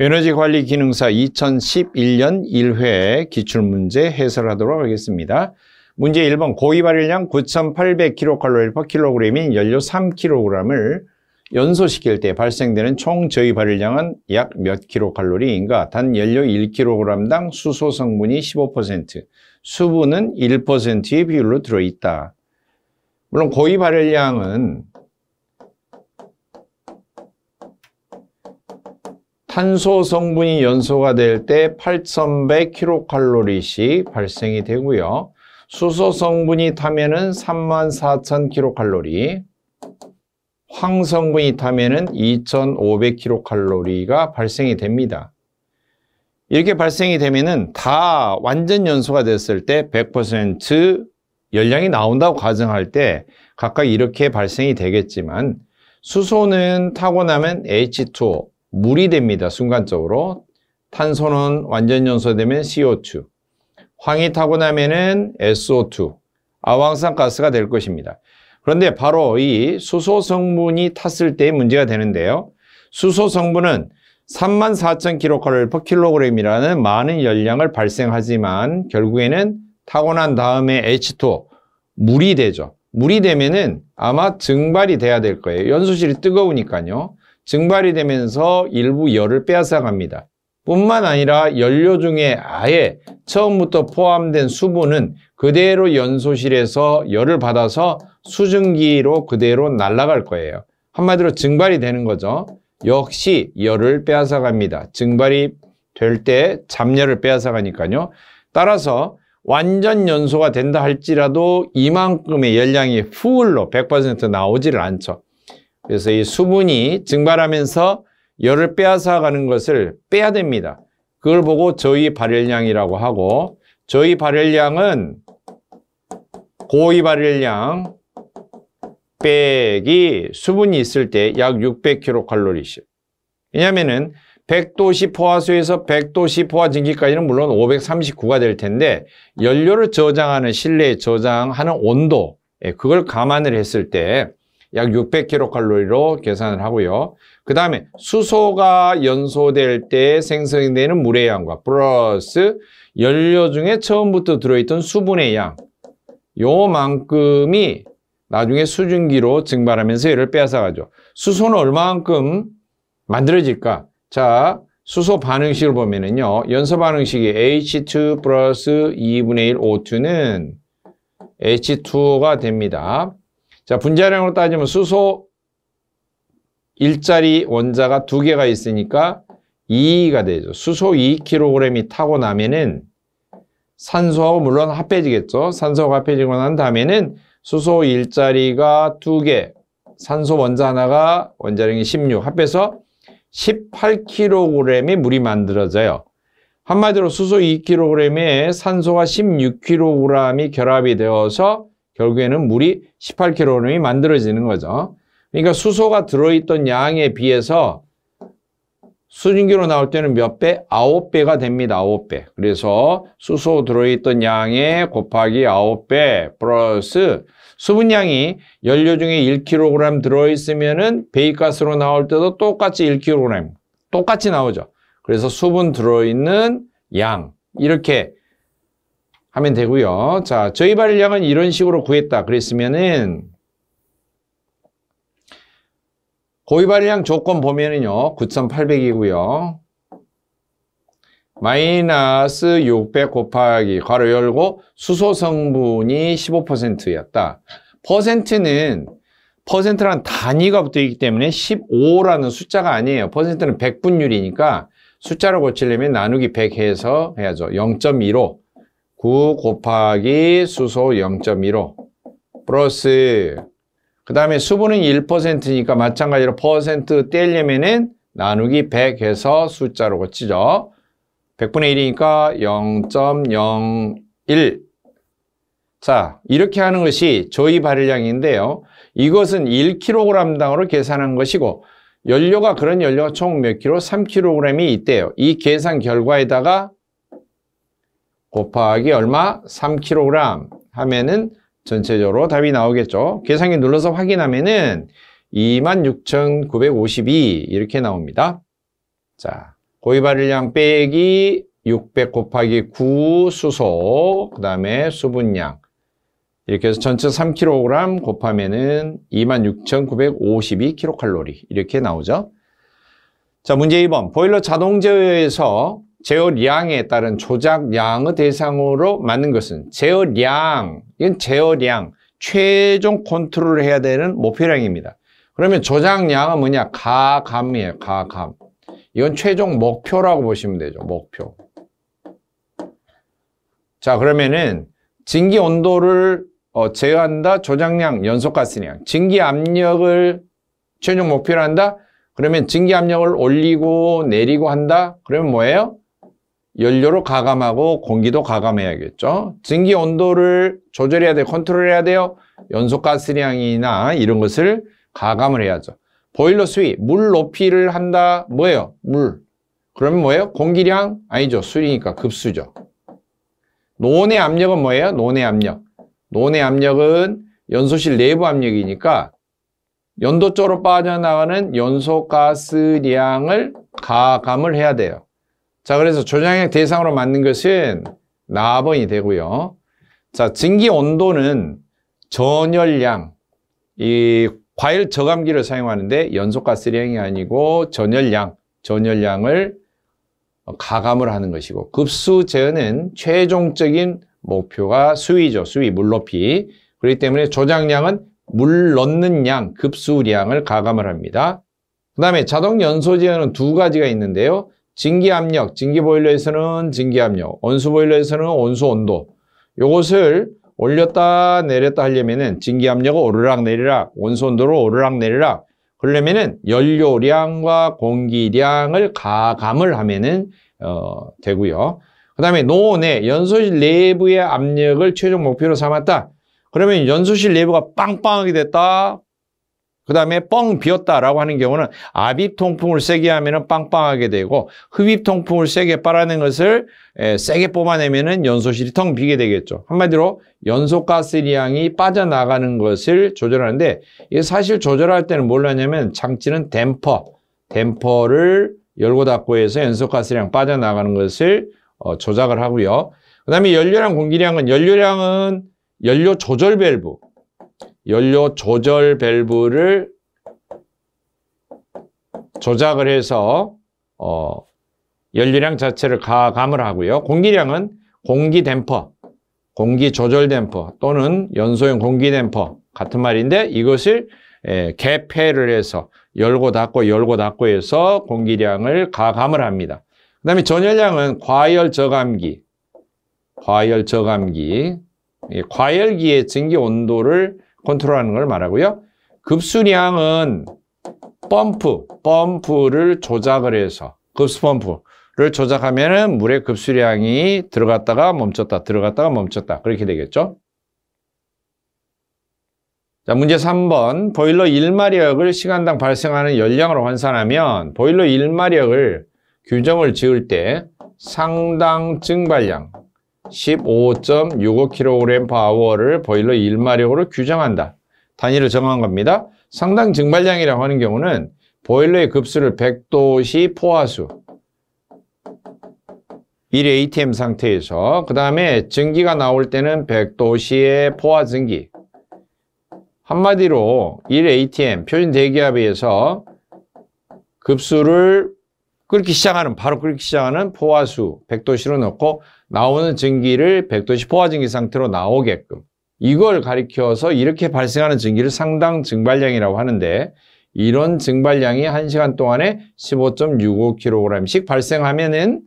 에너지관리 기능사 2011년 1회 기출문제 해설하도록 하겠습니다. 문제 1번 고위 발열량 9,800kcal/kg인 연료 3kg을 연소시킬 때 발생되는 총 저위 발열량은 약 몇 kcal인가? 단 연료 1kg당 수소 성분이 15%, 수분은 1%의 비율로 들어있다. 물론 고위 발열량은 탄소 성분이 연소가 될 때 8,100kcal씩 발생이 되고요. 수소 성분이 타면은 34,000kcal, 황 성분이 타면은 2,500kcal가 발생이 됩니다. 이렇게 발생이 되면은 다 완전 연소가 됐을 때 100% 열량이 나온다고 가정할 때 각각 이렇게 발생이 되겠지만, 수소는 타고 나면 H2O, 물이 됩니다. 순간적으로. 탄소는 완전 연소되면 CO2, 황이 타고 나면은 SO2, 아황산가스가 될 것입니다. 그런데 바로 이 수소 성분이 탔을 때 문제가 되는데요. 수소 성분은 34,000kcal/kg이라는 많은 열량을 발생하지만 결국에는 타고 난 다음에 H2O, 물이 되죠. 물이 되면은 아마 증발이 돼야 될 거예요. 연소실이 뜨거우니까요. 증발이 되면서 일부 열을 빼앗아 갑니다. 뿐만 아니라 연료 중에 아예 처음부터 포함된 수분은 그대로 연소실에서 열을 받아서 수증기로 그대로 날아갈 거예요. 한마디로 증발이 되는 거죠. 역시 열을 빼앗아 갑니다. 증발이 될 때 잡열을 빼앗아 가니까요. 따라서 완전 연소가 된다 할지라도 이만큼의 열량이 풀로 100% 나오지를 않죠. 그래서 이 수분이 증발하면서 열을 빼앗아 가는 것을 빼야 됩니다. 그걸 보고 저위 발열량이라고 하고, 저위 발열량은 고위 발열량 빼기 수분이 있을 때 약 600kcal씩. 왜냐하면은 100도씨 포화수에서 100도씨 포화 증기까지는 물론 539가 될 텐데, 연료를 저장하는 실내에 저장하는 온도, 그걸 감안을 했을 때 약 600kcal로 계산을 하고요. 그 다음에 수소가 연소될 때 생성되는 물의 양과 플러스 연료 중에 처음부터 들어있던 수분의 양, 요만큼이 나중에 수증기로 증발하면서 열을 빼앗아가죠. 수소는 얼마만큼 만들어질까? 자, 수소 반응식을 보면은요, 연소 반응식이 H2 플러스 2분의 1 O2는 H2O가 됩니다. 자, 분자량으로 따지면 수소 일자리 원자가 2개가 있으니까 2가 되죠. 수소 2kg이 타고 나면은 산소하고 물론 합해지겠죠. 산소가 합해지고 난 다음에는 수소 일자리가 2개, 산소 원자 하나가 원자량이 16, 합해서 18kg의 물이 만들어져요. 한마디로 수소 2kg에 산소가 16kg이 결합이 되어서 결국에는 물이 18kg이 만들어지는 거죠. 그러니까 수소가 들어있던 양에 비해서 수증기로 나올 때는 몇 배? 9배가 됩니다. 9배. 그래서 수소 들어있던 양에 곱하기 9배 플러스 수분량이 연료 중에 1kg 들어있으면은 배기가스로 나올 때도 똑같이 1kg, 똑같이 나오죠. 그래서 수분 들어있는 양, 이렇게 하면 되고요. 자, 저희 발열량은 이런 식으로 구했다 그랬으면은, 고위 발열량 조건 보면은요, 9,800이고요. 마이너스 600 곱하기 괄호 열고 수소 성분이 15%였다. 퍼센트란 단위가 붙어 있기 때문에 15라는 숫자가 아니에요. 퍼센트는 100분율이니까 숫자로 고치려면 나누기 100 해서 해야죠. 0.15. 9 곱하기 수소 0.15 플러스, 그 다음에 수분은 1%니까 마찬가지로 퍼센트 떼려면은 나누기 100 해서 숫자로 고치죠. 100분의 1이니까 0.01. 자, 이렇게 하는 것이 저희 발열량인데요. 이것은 1kg당으로 계산한 것이고, 연료가, 그런 연료가 총 몇 킬로? 3kg이 있대요. 이 계산 결과에다가 곱하기 얼마? 3kg 하면은 전체적으로 답이 나오겠죠. 계산기 눌러서 확인하면은 26,952 이렇게 나옵니다. 자, 고기 발열량 빼기 600 곱하기 9 수소, 그 다음에 수분량. 이렇게 해서 전체 3kg 곱하면은 26,952kcal 이렇게 나오죠. 자, 문제 2번. 보일러 자동 제어에서 제어량에 따른 조작량의 대상으로 맞는 것은 제어량, 이건 제어량, 최종 컨트롤을 해야 되는 목표량입니다. 그러면 조작량은 뭐냐? 가감이에요. 가감. 이건 최종 목표라고 보시면 되죠. 목표. 자, 그러면은 증기 온도를 제어한다. 조작량, 연소가스량. 증기 압력을 최종 목표로 한다. 그러면 증기 압력을 올리고 내리고 한다. 그러면 뭐예요? 연료로 가감하고 공기도 가감해야겠죠. 증기 온도를 조절해야 돼요. 컨트롤해야 돼요. 연소가스량이나 이런 것을 가감을 해야죠. 보일러 수위, 물 높이를 한다. 뭐예요? 물. 그러면 뭐예요? 공기량? 아니죠. 수리니까 급수죠. 논의 압력은 뭐예요? 논의 압력. 논의 압력은 연소실 내부 압력이니까 연도 쪽으로 빠져나가는 연소가스량을 가감을 해야 돼요. 자, 그래서 조작량 대상으로 맞는 것은 나번이 되고요. 자, 증기 온도는 전열량, 이 과열 저감기를 사용하는데 연소가스량이 아니고 전열량을 가감을 하는 것이고, 급수 제어는 최종적인 목표가 수위죠. 수위, 물 높이. 그렇기 때문에 조작량은 물 넣는 양, 급수량을 가감을 합니다. 그 다음에 자동 연소 제어는 두 가지가 있는데요. 증기 압력, 증기 보일러에서는 증기 압력, 온수 보일러에서는 온수 온도. 요것을 올렸다 내렸다 하려면은 증기 압력을 오르락 내리락, 온수 온도를 오르락 내리락. 그러려면은 연료량과 공기량을 가감을 하면은 되고요. 그 다음에 노내 연소실 내부의 압력을 최종 목표로 삼았다. 그러면 연소실 내부가 빵빵하게 됐다. 그 다음에 뻥 비었다라고 하는 경우는 압입 통풍을 세게 하면은 빵빵하게 되고, 흡입 통풍을 세게 빨아낸 것을 세게 뽑아내면은 연소실이 텅 비게 되겠죠. 한마디로 연소가스량이 빠져나가는 것을 조절하는데, 이게 사실 조절할 때는 뭘 하냐면 장치는 댐퍼를 열고 닫고 해서 연소가스량 빠져나가는 것을 조작을 하고요. 그 다음에 연료량, 공기량은 연료 조절 밸브를 조작을 해서 연료량 자체를 가감을 하고요. 공기량은 공기 조절 댐퍼 또는 연소형 공기 댐퍼 같은 말인데, 이것을 개폐를 해서 열고 닫고 해서 공기량을 가감을 합니다. 그 다음에 전열량은 과열 저감기, 과열기의 증기 온도를 컨트롤하는 걸 말하고요. 급수량은 펌프를 조작을 해서, 급수펌프를 조작하면은 물의 급수량이 들어갔다가 멈췄다 그렇게 되겠죠. 자, 문제 3번. 보일러 1마력을 시간당 발생하는 열량으로 환산하면 보일러 1마력을 규정을 지을 때 상당 증발량 15.65kg/h를 보일러 1마력으로 규정한다. 단위를 정한 겁니다. 상당 증발량이라고 하는 경우는 보일러의 급수를 100도씨 포화수 1atm 상태에서, 그 다음에 증기가 나올 때는 100도씨의 포화 증기. 한마디로 1atm 표준 대기압에 의해서 급수를 바로 끓기 시작하는 포화수 100도씨로 넣고 나오는 증기를 100도씨 포화 증기 상태로 나오게끔, 이걸 가리켜서 이렇게 발생하는 증기를 상당 증발량이라고 하는데, 이런 증발량이 1시간 동안에 15.65kg씩 발생하면은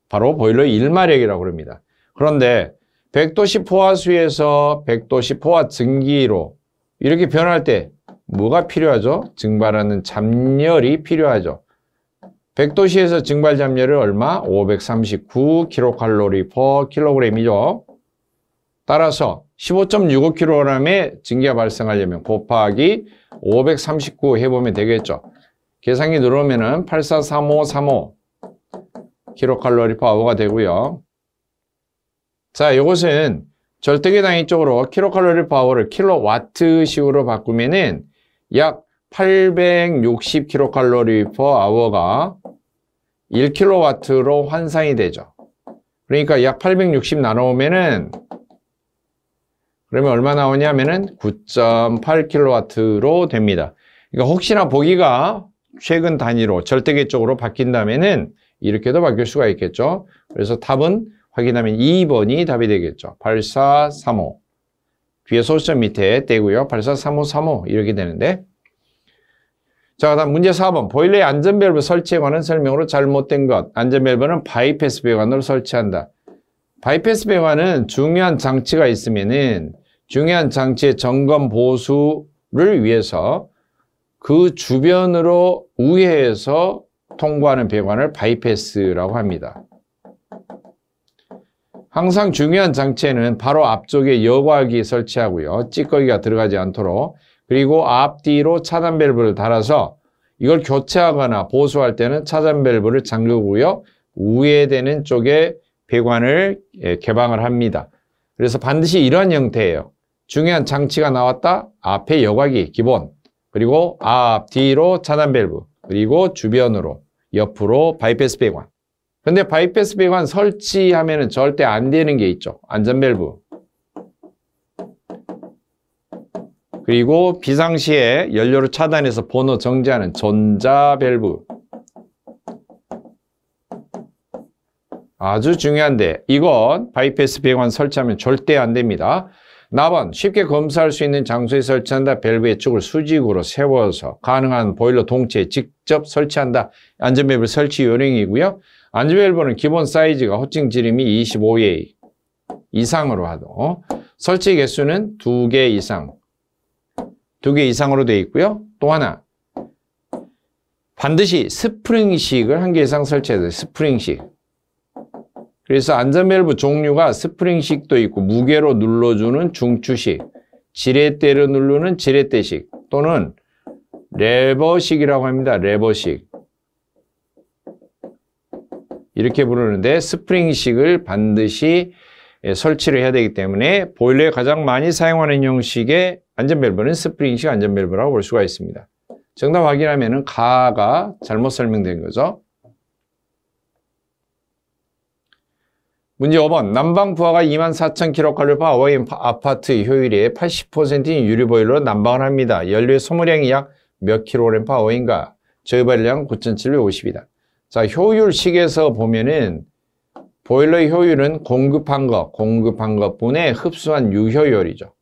바로 보일러 1마력이라고 합니다. 그런데 100도씨 포화수에서 100도씨 포화 증기로 이렇게 변할 때 뭐가 필요하죠? 증발하는 잡열이 필요하죠. 100도씨에서 증발 잡열은 얼마? 539kcal/kg이죠. 따라서 15.65kg의 증기가 발생하려면 곱하기 539 해보면 되겠죠. 계산기 누르면은 843535 kcal/h가 되고요. 자, 이것은 절대계 단위적으로 kcal/h를 킬로와트식으로 바꾸면은 약 860kcal/h가 1kW로 환산이 되죠. 그러니까 약 860 나눠오면은 그러면 얼마 나오냐면은 9.8kW로 됩니다. 그러니까 혹시나 보기가 최근 단위로 절대계 쪽으로 바뀐다면은 이렇게도 바뀔 수가 있겠죠. 그래서 답은 확인하면 2번이 답이 되겠죠. 8435. 뒤에 소수점 밑에 떼고요. 843535 이렇게 되는데. 자, 다음 문제 4번. 보일러의 안전밸브 설치에 관한 설명으로 잘못된 것. 안전밸브는 바이패스 배관으로 설치한다. 바이패스 배관은 중요한 장치가 있으면은 중요한 장치의 점검 보수를 위해서 그 주변으로 우회해서 통과하는 배관을 바이패스라고 합니다. 항상 중요한 장치에는 바로 앞쪽에 여과기 설치하고요. 찌꺼기가 들어가지 않도록. 그리고 앞뒤로 차단 밸브를 달아서 이걸 교체하거나 보수할 때는 차단 밸브를 잠그고요. 우회되는 쪽에 배관을 개방을 합니다. 그래서 반드시 이러한 형태예요. 중요한 장치가 나왔다. 앞에 여과기 기본. 그리고 앞뒤로 차단 밸브. 그리고 주변으로 옆으로 바이패스 배관. 근데 바이패스 배관 설치하면은 절대 안 되는 게 있죠. 안전 밸브. 그리고 비상시에 연료를 차단해서 번호 정지하는 전자 밸브. 아주 중요한데 이건 바이패스 배관 설치하면 절대 안 됩니다. 4번 쉽게 검사할 수 있는 장소에 설치한다. 밸브의 축을 수직으로 세워서 가능한 보일러 동체에 직접 설치한다. 안전밸브 설치 요령이고요. 안전밸브는 기본 사이즈가 호칭 지름이 25A 이상으로 하도 설치 개수는 2개 이상 2개 이상으로 되어 있고요. 또 하나 반드시 스프링식을 1개 이상 설치해야 돼요. 스프링식. 그래서 안전밸브 종류가 스프링식도 있고 무게로 눌러주는 중추식, 지렛대로 누르는 지렛대식 또는 레버식이라고 합니다. 레버식. 이렇게 부르는데 스프링식을 반드시 설치를 해야 되기 때문에 보일러에 가장 많이 사용하는 형식의 안전밸브는 스프링식 안전밸브라고 볼 수가 있습니다. 정답 확인하면은 가가 잘못 설명된 거죠. 문제 5번. 난방 부하가 24,000kcal 어워인 아파트의 효율의 80%인 유리보일러로 난방을 합니다. 연료의 소모량이 약 몇 kg/h인가? 저유발량 9,750이다. 자, 효율식에서 보면은 보일러의 효율은 공급한 것분의 흡수한 유효율이죠.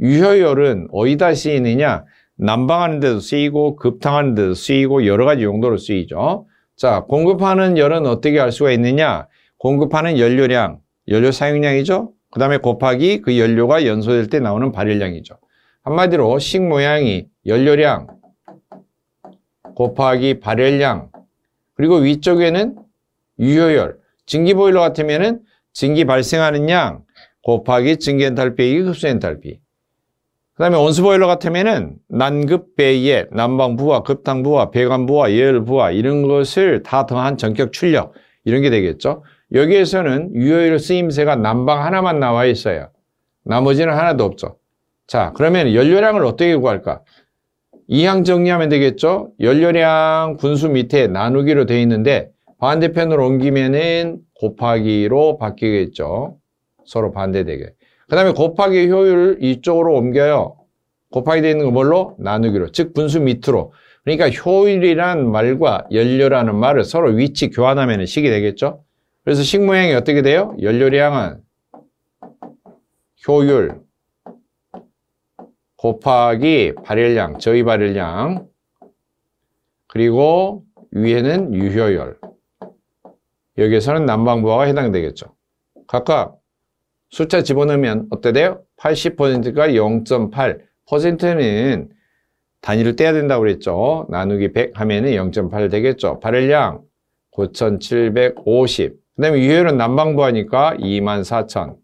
유효율은 어디다 쓰이느냐? 난방하는 데도 쓰이고 급탕하는 데도 쓰이고 여러 가지 용도로 쓰이죠. 자, 공급하는 열은 어떻게 알 수가 있느냐? 공급하는 연료량, 연료 사용량이죠. 그 다음에 곱하기 그 연료가 연소될 때 나오는 발열량이죠. 한마디로 식 모양이 연료량 곱하기 발열량 그리고 위쪽에는 유효율. 증기보일러 같으면은 증기 발생하는 양 곱하기 증기엔탈피 흡수엔탈피. 그 다음에 온수보일러 같으면은 난급배의 난방부하, 급탕부하, 배관부하, 예열부하 이런 것을 다 더한 전격 출력 이런 게 되겠죠. 여기에서는 유효율 쓰임새가 난방 하나만 나와 있어요. 나머지는 하나도 없죠. 자, 그러면 연료량을 어떻게 구할까? 이항 정리하면 되겠죠. 연료량 분수 밑에 나누기로 되어 있는데 반대편으로 옮기면은 곱하기로 바뀌겠죠. 서로 반대되게. 그 다음에 곱하기 효율 이쪽으로 옮겨요. 곱하기 되어 있는 거 뭘로? 나누기로. 즉 분수 밑으로. 그러니까 효율이란 말과 연료라는 말을 서로 위치 교환하면 식이 되겠죠. 그래서 식 모양이 어떻게 돼요? 연료량은 효율 곱하기 발열량, 저희 발열량 그리고 위에는 유효율. 여기에서는 난방부하가 해당되겠죠. 각각 숫자 집어넣으면 어때 돼요? 80%가 0.8%는 단위를 떼야 된다고 그랬죠. 나누기 100 하면은 0.8 되겠죠. 발열량 9,750. 그 다음에 유효율은 난방부하니까 24,000.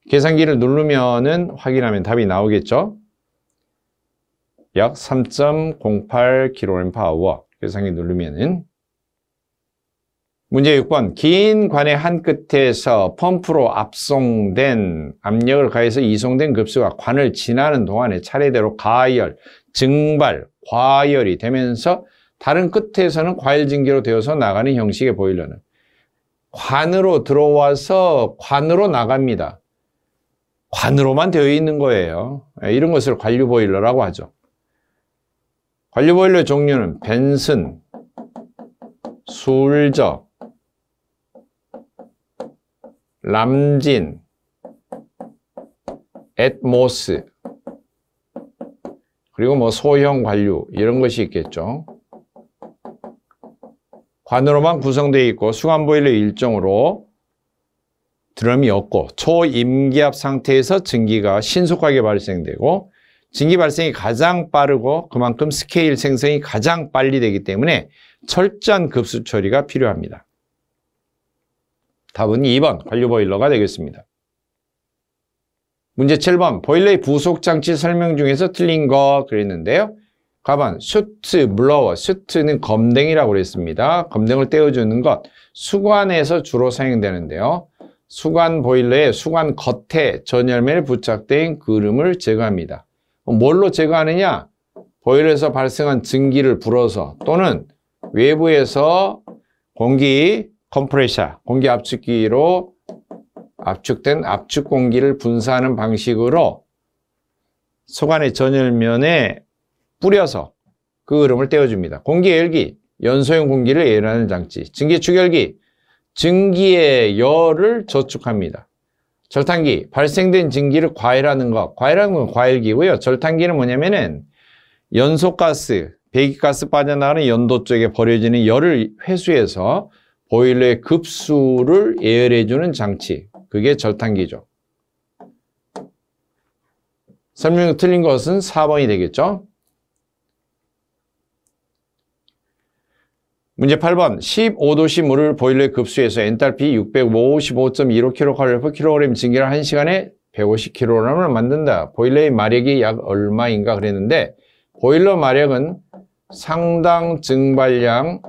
계산기를 누르면은 확인하면 답이 나오겠죠. 약 3.08kgh. 계산기 누르면은. 문제 6번. 긴 관의 한 끝에서 펌프로 압송된 압력을 가해서 이송된 급수가 관을 지나는 동안에 차례대로 가열, 증발, 과열이 되면서 다른 끝에서는 과일 증기로 되어서 나가는 형식의 보일러는 관으로 들어와서 관으로 나갑니다. 관으로만 되어 있는 거예요. 이런 것을 관류 보일러라고 하죠. 관류 보일러 종류는 벤슨, 술저, 람진, 앳모스, 그리고 뭐 소형 관류 이런 것이 있겠죠. 관으로만 구성되어 있고 수관 보일러 일종으로 드럼이 없고 초임기압 상태에서 증기가 신속하게 발생되고 증기 발생이 가장 빠르고 그만큼 스케일 생성이 가장 빨리 되기 때문에 철저한 급수 처리가 필요합니다. 답은 2번 관류 보일러가 되겠습니다. 문제 7번 보일러의 부속 장치 설명 중에서 틀린 거 그랬는데요. 가번 슈트, 블로워, 슈트는 검댕이라고 그랬습니다. 검댕을 떼어주는 것, 수관에서 주로 사용되는데요. 수관 보일러의 수관 겉에 전열면에 부착된 그름을 제거합니다. 뭘로 제거하느냐? 보일러에서 발생한 증기를 불어서 또는 외부에서 공기 컴프레셔, 공기 압축기로 압축된 압축 공기를 분사하는 방식으로 수관의 전열면에 뿌려서 그 흐름을 떼어줍니다. 공기 열기, 연소용 공기를 예열하는 장치. 증기 축열기, 증기의 열을 저축합니다. 절탄기, 발생된 증기를 과열하는 것. 과열하는 건 과열기고요. 절탄기는 뭐냐면은 연소가스, 배기가스 빠져나가는 연도 쪽에 버려지는 열을 회수해서 보일러의 급수를 예열해주는 장치. 그게 절탄기죠. 설명 틀린 것은 4번이 되겠죠. 문제 8번 15도씨 물을 보일러에 급수해서 엔탈피 655.15kcal/kg 증기를 1시간에 150kg을 만든다. 보일러의 마력이 약 얼마인가 그랬는데 보일러 마력은 상당 증발량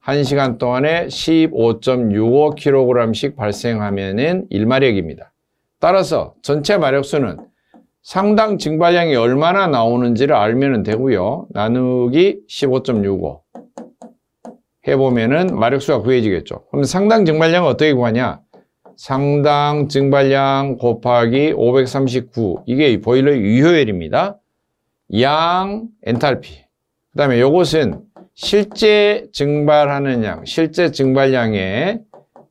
1시간 동안에 15.65kg씩 발생하면은 1마력입니다. 따라서 전체 마력수는 상당 증발량이 얼마나 나오는지를 알면 되고요. 나누기 15.65 해보면은 마력수가 구해지겠죠. 그럼 상당 증발량은 어떻게 구하냐? 상당 증발량 곱하기 539. 이게 보일러의 유효율입니다. 양 엔탈피. 그 다음에 요것은 실제 증발하는 양, 실제 증발량의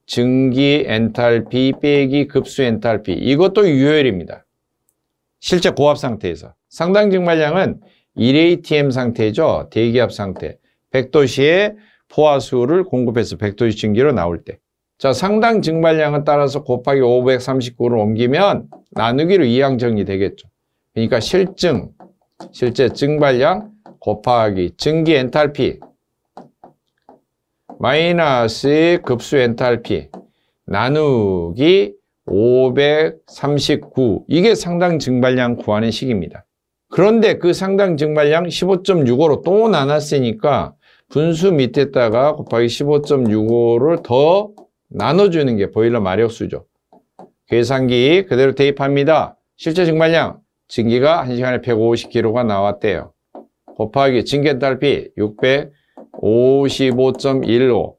증기 엔탈피 빼기 급수 엔탈피. 이것도 유효율입니다. 실제 고압 상태에서. 상당 증발량은 1atm 상태죠. 대기압 상태. 100도씨의 포화수를 공급해서 100도씨 증기로 나올 때. 자, 상당 증발량은 따라서 곱하기 539를 옮기면 나누기로 이항 정리되겠죠. 그러니까 실제 증발량 곱하기 증기 엔탈피 마이너스 급수 엔탈피 나누기 539. 이게 상당 증발량 구하는 식입니다. 그런데 그 상당 증발량 15.65로 또 나눴으니까 분수 밑에다가 곱하기 15.65를 더 나눠주는 게 보일러 마력수죠. 계산기 그대로 대입합니다. 실제 증발량 증기가 1시간에 150kg가 나왔대요. 곱하기 증기 엔탈피 655.15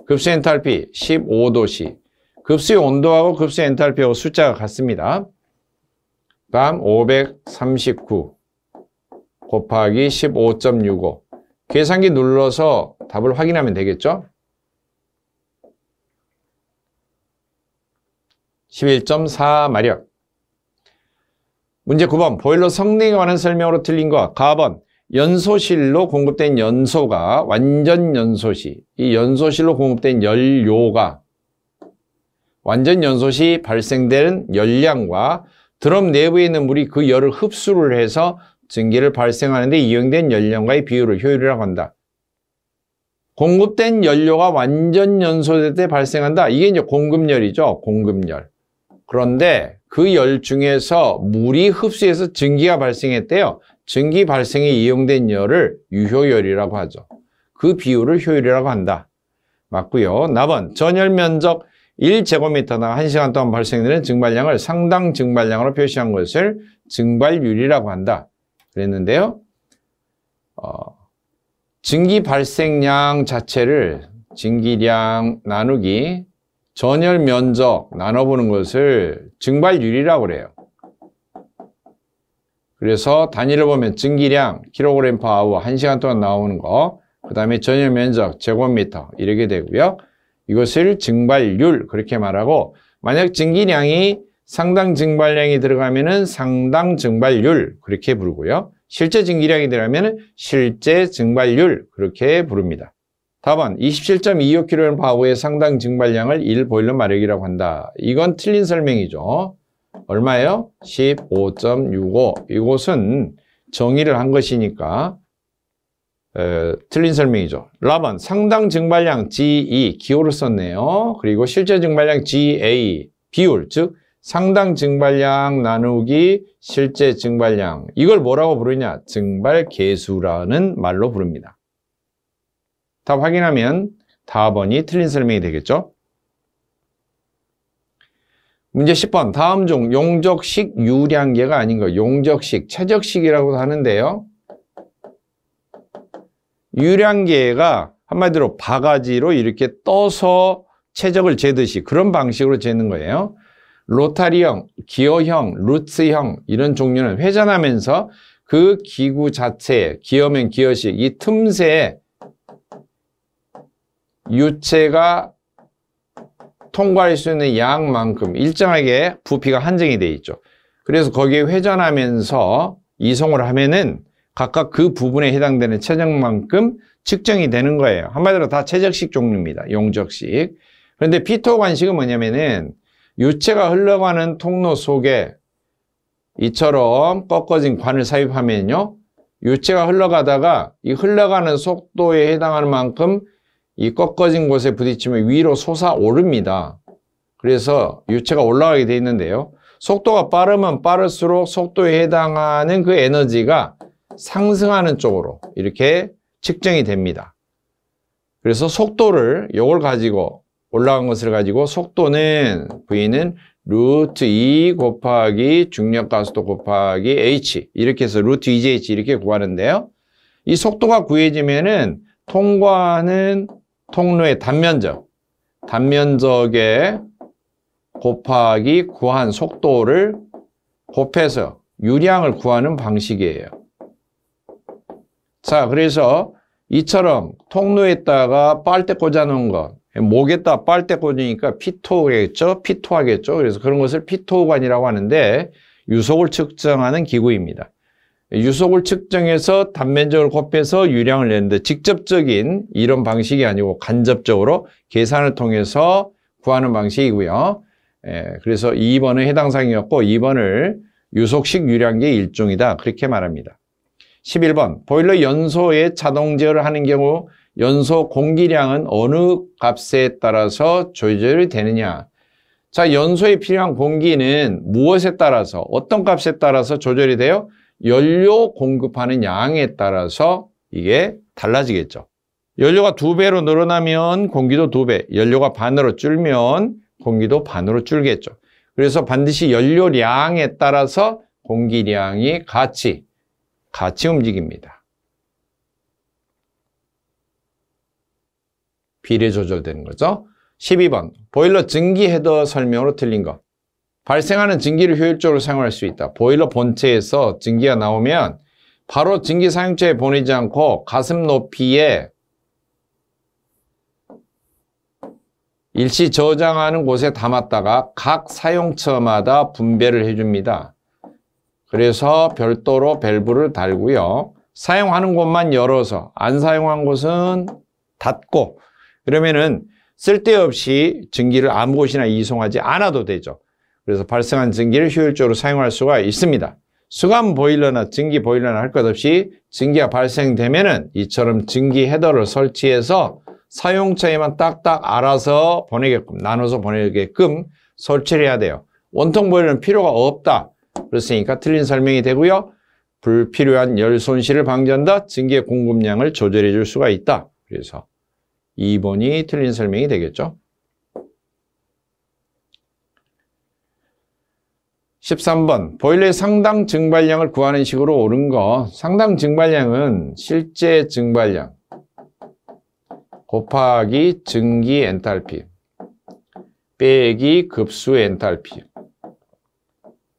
급수 엔탈피 15도씨 급수의 온도하고 급수의 엔탈피하고 숫자가 같습니다. 다음 539 곱하기 15.65 계산기 눌러서 답을 확인하면 되겠죠? 11.4 마력. 문제 9번 보일러 성능에 관한 설명으로 틀린 거. 가번 연소실로 공급된 연소가 완전 연소시 이 연소실로 공급된 연료가 완전 연소시 발생되는 열량과 드럼 내부에 있는 물이 그 열을 흡수를 해서 증기를 발생하는 데 이용된 연량과의 비율을 효율이라고 한다. 공급된 연료가 완전 연소될 때 발생한다. 이게 이제 공급열이죠. 공급열. 그런데 그 열 중에서 물이 흡수해서 증기가 발생했대요. 증기 발생에 이용된 열을 유효열이라고 하죠. 그 비율을 효율이라고 한다. 맞고요. 나번 전열 면적 1제곱미터당 1시간 동안 발생되는 증발량을 상당 증발량으로 표시한 것을 증발율이라고 한다. 그랬는데요. 증기 발생량 자체를 증기량 나누기 전열 면적 나눠보는 것을 증발율이라고 그래요. 그래서 단위를 보면 증기량 kg per hour 1시간 동안 나오는 거, 그 다음에 전열 면적 제곱미터 이렇게 되고요. 이것을 증발율 그렇게 말하고, 만약 증기량이 상당 증발량이 들어가면은 상당 증발율 그렇게 부르고요. 실제 증기량이 들어가면은 실제 증발율 그렇게 부릅니다. 답은 27.25kg per hour의 상당 증발량을 1보일러 마력이라고 한다. 이건 틀린 설명이죠. 얼마예요? 15.65. 이곳은 정의를 한 것이니까 틀린 설명이죠. 라번 상당 증발량 GE 기호를 썼네요. 그리고 실제 증발량 GA 비율, 즉 상당 증발량 나누기 실제 증발량, 이걸 뭐라고 부르냐? 증발계수라는 말로 부릅니다. 답 확인하면 다번이 틀린 설명이 되겠죠. 문제 10번. 다음 중 용적식 유량계가 아닌 거, 용적식, 최적식이라고도 하는데요. 유량계가 한마디로 바가지로 이렇게 떠서 최적을 재듯이 그런 방식으로 재는 거예요. 로타리형, 기어형, 루츠형 이런 종류는 회전하면서 그 기구 자체에, 기어면 기어식, 이 틈새에 유체가 통과할 수 있는 양만큼 일정하게 부피가 한정이 되어 있죠. 그래서 거기에 회전하면서 이송을 하면은 각각 그 부분에 해당되는 최적만큼 측정이 되는 거예요. 한마디로 다 최적식 종류입니다. 용적식. 그런데 피토 관식은 뭐냐면은 유체가 흘러가는 통로 속에 이처럼 꺾어진 관을 삽입하면요, 유체가 흘러가다가 이 흘러가는 속도에 해당하는 만큼 이 꺾어진 곳에 부딪히면 위로 솟아오릅니다. 그래서 유체가 올라가게 돼 있는데요, 속도가 빠르면 빠를수록 속도에 해당하는 그 에너지가 상승하는 쪽으로 이렇게 측정이 됩니다. 그래서 속도를 요걸 가지고 올라간 것을 가지고 속도는 V는 루트 2 곱하기 중력가속도 곱하기 H 이렇게 해서 루트 2GH 이렇게 구하는데요. 이 속도가 구해지면은 통과하는 통로의 단면적에 곱하기 구한 속도를 곱해서 유량을 구하는 방식이에요. 자, 그래서 이처럼 통로에다가 빨대 꽂아 놓은 것, 목에다 빨대 꽂으니까 피토겠죠? 피토하겠죠? 그래서 그런 것을 피토관이라고 하는데 유속을 측정하는 기구입니다. 유속을 측정해서 단면적을 곱해서 유량을 내는데 직접적인 이런 방식이 아니고 간접적으로 계산을 통해서 구하는 방식이고요. 그래서 2번은 해당 사항이었고 2번을 유속식 유량계의 일종이다 그렇게 말합니다. 11번 보일러 연소에 자동 제어를 하는 경우 연소 공기량은 어느 값에 따라서 조절이 되느냐. 자, 연소에 필요한 공기는 무엇에 따라서, 어떤 값에 따라서 조절이 돼요? 연료 공급하는 양에 따라서 이게 달라지겠죠. 연료가 2배로 늘어나면 공기도 2배, 연료가 반으로 줄면 공기도 반으로 줄겠죠. 그래서 반드시 연료량에 따라서 공기량이 같이 움직입니다. 비례 조절되는 거죠. 12번 보일러 증기 헤더 설명으로 틀린 것. 발생하는 증기를 효율적으로 사용할 수 있다. 보일러 본체에서 증기가 나오면 바로 증기 사용처에 보내지 않고 가슴 높이에 일시 저장하는 곳에 담았다가 각 사용처마다 분배를 해줍니다. 그래서 별도로 밸브를 달고요. 사용하는 곳만 열어서 안 사용한 곳은 닫고, 그러면은 쓸데없이 증기를 아무 곳이나 이송하지 않아도 되죠. 그래서 발생한 증기를 효율적으로 사용할 수가 있습니다. 수감 보일러나 증기 보일러나 할 것 없이 증기가 발생되면은 이처럼 증기 헤더를 설치해서 사용처에만 딱딱 알아서 보내게끔, 나눠서 보내게끔 설치를 해야 돼요. 원통 보일러는 필요가 없다. 그렇으니까 틀린 설명이 되고요. 불필요한 열 손실을 방지한다. 증기의 공급량을 조절해 줄 수가 있다. 그래서 2번이 틀린 설명이 되겠죠. 13번 보일러의 상당 증발량을 구하는 식으로 옳은 거. 상당 증발량은 실제 증발량, 곱하기 증기 엔탈피 빼기 급수 엔탈피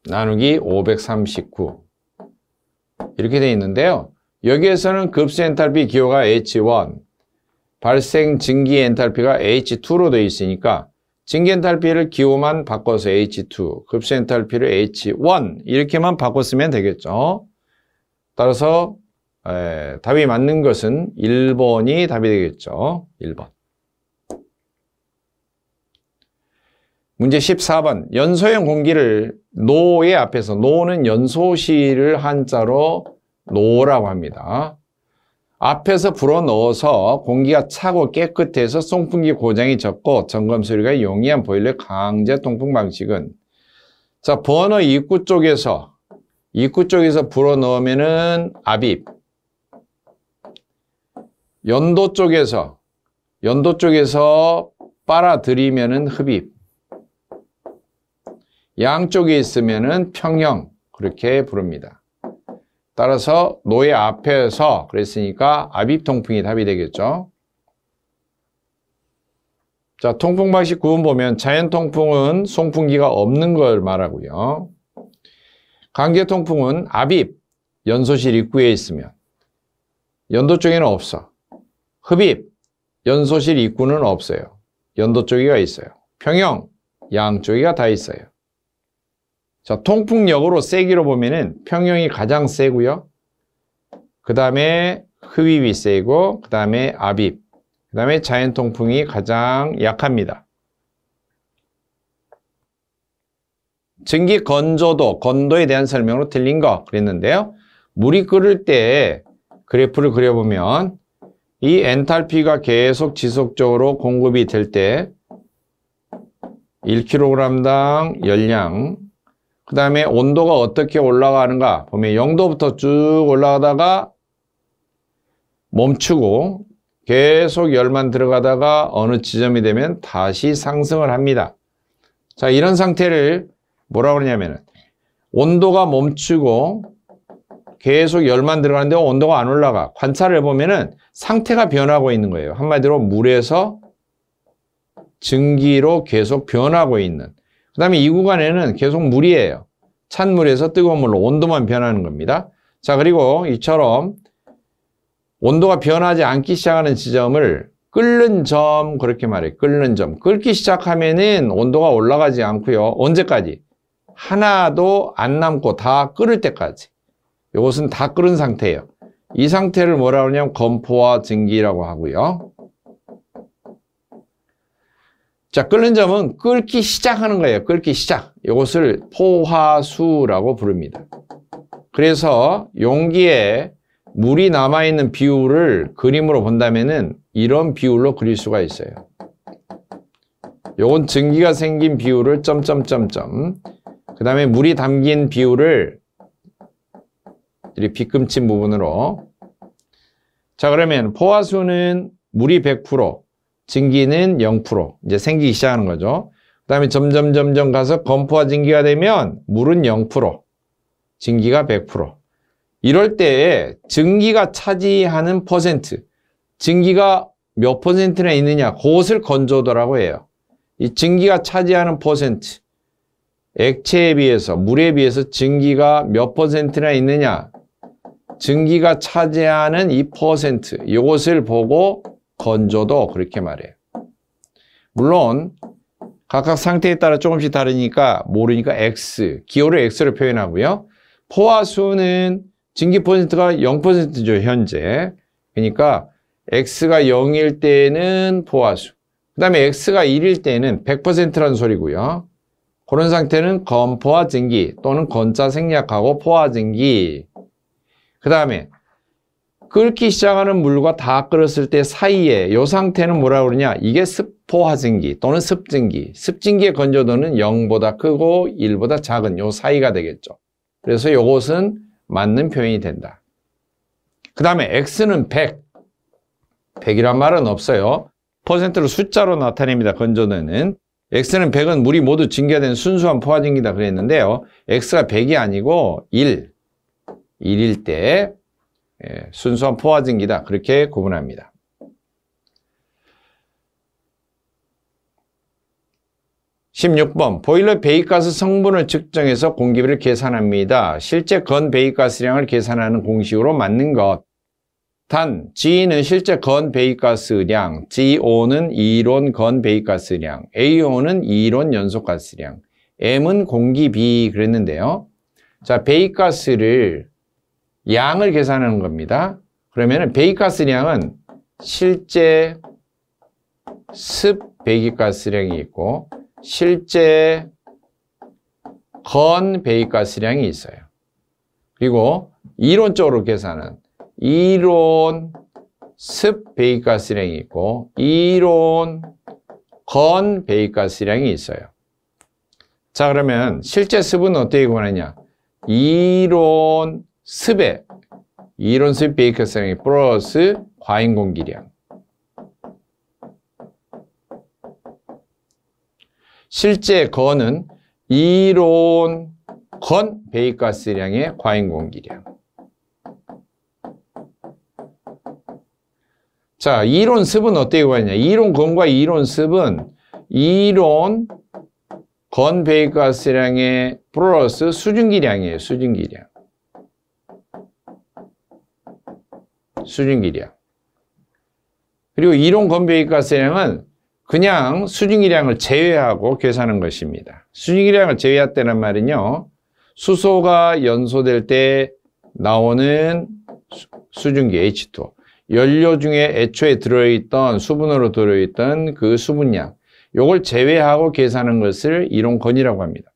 나누기 539 이렇게 되어 있는데요. 여기에서는 급수 엔탈피 기호가 H1, 발생 증기 엔탈피가 H2로 되어 있으니까 증기 엔탈피를 기호만 바꿔서 H2, 급수 엔탈피를 H1 이렇게만 바꿨으면 되겠죠. 따라서 답이 맞는 것은 1번이 답이 되겠죠. 1번. 문제 14번. 연소형 공기를 노의 앞에서, 노는 연소실을 한자로 노라고 합니다. 앞에서 불어넣어서 공기가 차고 깨끗해서 송풍기 고장이 적고 점검 수리가 용이한 보일러 강제 통풍 방식은, 자, 버너 입구 쪽에서 불어넣으면은 압입, 연도 쪽에서 빨아들이면은 흡입, 양쪽에 있으면은 평형, 그렇게 부릅니다. 따라서 노의 앞에서 그랬으니까 압입 통풍이 답이 되겠죠. 자, 통풍 방식 9번 보면 자연 통풍은 송풍기가 없는 걸 말하고요. 강제 통풍은 압입, 연소실 입구에 있으면 연도 쪽에는 없어. 흡입, 연소실 입구는 없어요. 연도 쪽에가 있어요. 평형, 양쪽에가 다 있어요. 자, 통풍력으로 세기로 보면은 평형이 가장 세고요. 그 다음에 흡입이 세고, 그 다음에 압입, 그 다음에 자연 통풍이 가장 약합니다. 증기 건조도, 건도에 대한 설명으로 틀린 거 그랬는데요. 물이 끓을 때 그래프를 그려보면 이 엔탈피가 계속 지속적으로 공급이 될 때 1kg당 열량, 그 다음에 온도가 어떻게 올라가는가 보면 0도부터 쭉 올라가다가 멈추고 계속 열만 들어가다가 어느 지점이 되면 다시 상승을 합니다. 자, 이런 상태를 뭐라고 그러냐면 온도가 멈추고 계속 열만 들어가는데 온도가 안 올라가. 관찰을 해보면은 상태가 변하고 있는 거예요. 한마디로 물에서 증기로 계속 변하고 있는. 그 다음에 이 구간에는 계속 물이에요. 찬 물에서 뜨거운 물로 온도만 변하는 겁니다. 자, 그리고 이처럼 온도가 변하지 않기 시작하는 지점을 끓는 점, 그렇게 말해요. 끓는 점. 끓기 시작하면은 온도가 올라가지 않고요. 언제까지? 하나도 안 남고 다 끓을 때까지. 이것은 다 끓은 상태예요. 이 상태를 뭐라 그러냐면 건포화 증기라고 하고요. 자, 끓는 점은 끓기 시작하는 거예요. 끓기 시작. 이것을 포화수라고 부릅니다. 그래서 용기에 물이 남아있는 비율을 그림으로 본다면은 이런 비율로 그릴 수가 있어요. 요건 증기가 생긴 비율을 점점점점, 그 다음에 물이 담긴 비율을 이 빗금친 부분으로. 자, 그러면 포화수는 물이 100%, 증기는 0%, 이제 생기기 시작하는 거죠. 그 다음에 점점 가서 건포화 증기가 되면 물은 0%, 증기가 100%. 이럴 때 증기가 차지하는 퍼센트, 증기가 몇 퍼센트나 있느냐, 그것을 건조도라고 해요. 이 증기가 차지하는 퍼센트, 액체에 비해서, 물에 비해서 증기가 몇 퍼센트나 있느냐, 증기가 차지하는 이 퍼센트, 이것을 보고 건조도 그렇게 말해요. 물론 각각 상태에 따라 조금씩 다르니까 모르니까 X, 기호를 X로 표현하고요. 포화수는 증기 퍼센트가 0%죠, 현재. 그러니까 X가 0일 때는 포화수, 그 다음에 X가 1일 때는 100%라는 소리고요. 그런 상태는 건포화 증기 또는 건자 생략하고 포화 증기. 그 다음에 끓기 시작하는 물과 다 끓었을 때 사이에 이 상태는 뭐라고 그러냐, 이게 습포화증기 또는 습증기. 습증기의 건조도는 0보다 크고 1보다 작은 이 사이가 되겠죠. 그래서 이것은 맞는 표현이 된다. 그 다음에 X는 100. 100이란 말은 없어요. 퍼센트로 숫자로 나타냅니다. 건조도는. X는 100은 물이 모두 증기화된 순수한 포화증기다 그랬는데요. X가 100이 아니고 1일 때 순수한 포화증기다, 그렇게 구분합니다. 16번 보일러 배기가스 성분을 측정해서 공기비를 계산합니다. 실제 건 배기가스량을 계산하는 공식으로 맞는 것. 단 G는 실제 건 배기가스량, GO는 이론 건 배기가스량, AO는 이론 연소가스량, M은 공기비 그랬는데요. 자, 배기가스를 양을 계산하는 겁니다. 그러면 배기가스량은 실제 습 배기가스량이 있고 실제 건 배기가스량이 있어요. 그리고 이론적으로 계산은 이론 습 배기가스량이 있고 이론 건 배기가스량이 있어요. 자, 그러면 실제 습은 어떻게 구하느냐? 이론 습 배기가스량이 플러스 과잉 공기량. 실제 건은 이론 건 배기가스량의 과잉 공기량. 자, 이론 습은 어떻게 구하느냐? 이론 건과 이론 습은 이론 건 배기가스량의 플러스 수증기량이에요. 수증기량. 그리고 이론 건 배기가스량은 그냥 수증기량을 제외하고 계산한 것입니다. 수증기량을 제외했다는 말은요, 수소가 연소될 때 나오는 수증기 H2, 연료 중에 애초에 들어있던 수분으로 들어있던 그 수분량, 요걸 제외하고 계산한 것을 이론건이라고 합니다.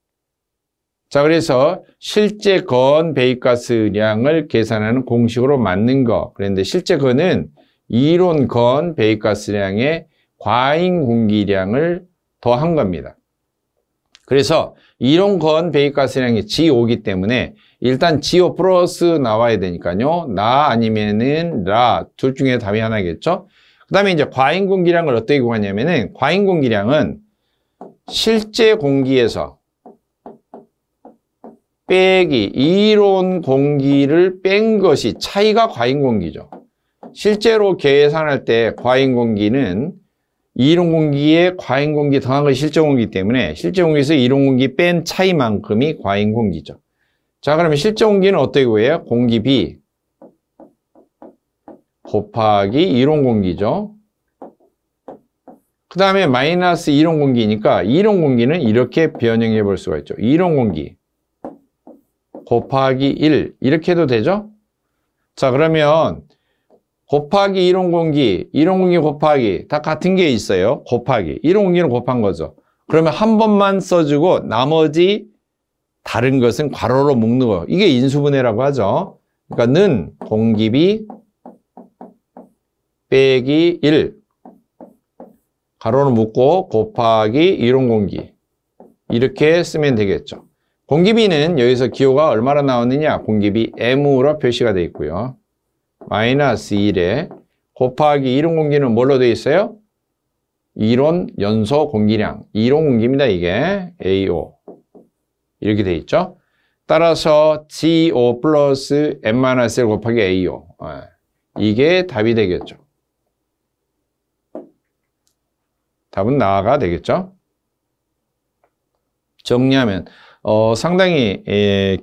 자, 그래서 실제 건 배기가스량을 계산하는 공식으로 맞는 거. 그런데 실제 건은 이론 건 배기가스량의 과잉 공기량을 더한 겁니다. 그래서 이론 건 배기가스량이 GO이기 때문에 일단 GO 플러스 나와야 되니까요. 나 아니면은 라 둘 중에 답이 하나겠죠. 그 다음에 이제 과잉 공기량을 어떻게 구하냐면은 과잉 공기량은 실제 공기에서 빼기 이론 공기를 뺀 것이 차이가 과잉 공기죠. 실제로 계산할 때 과잉 공기는 이론 공기에 과잉 공기 더한 것이 실제 공기이기 때문에 실제 공기에서 이론 공기 뺀 차이만큼이 과잉 공기죠. 자, 그러면 실제 공기는 어떻게 구해요? 공기비 곱하기 이론 공기죠. 그 다음에 마이너스 이론 공기니까 이론 공기는 이렇게 변형해 볼 수가 있죠. 이론 공기 곱하기 1 이렇게 해도 되죠? 자, 그러면 곱하기 이론 공기 곱하기 다 같은 게 있어요. 곱하기 이론 공기는 곱한 거죠. 그러면 한 번만 써주고 나머지 다른 것은 괄호로 묶는 거. 이게 인수분해라고 하죠. 그러니까 는 공기비 빼기 1 가로로 묶고 곱하기 이론 공기 이렇게 쓰면 되겠죠. 공기비는 여기서 기호가 얼마나 나왔느냐? 공기비 M으로 표시가 되어 있고요. 마이너스 1에 곱하기 이론 공기는 뭘로 되어 있어요? 이론 연소 공기량. 이론 공기입니다. 이게 AO. 이렇게 되어 있죠. 따라서 GO 플러스 M-1 곱하기 AO. 이게 답이 되겠죠. 답은 나가 되겠죠. 정리하면 상당히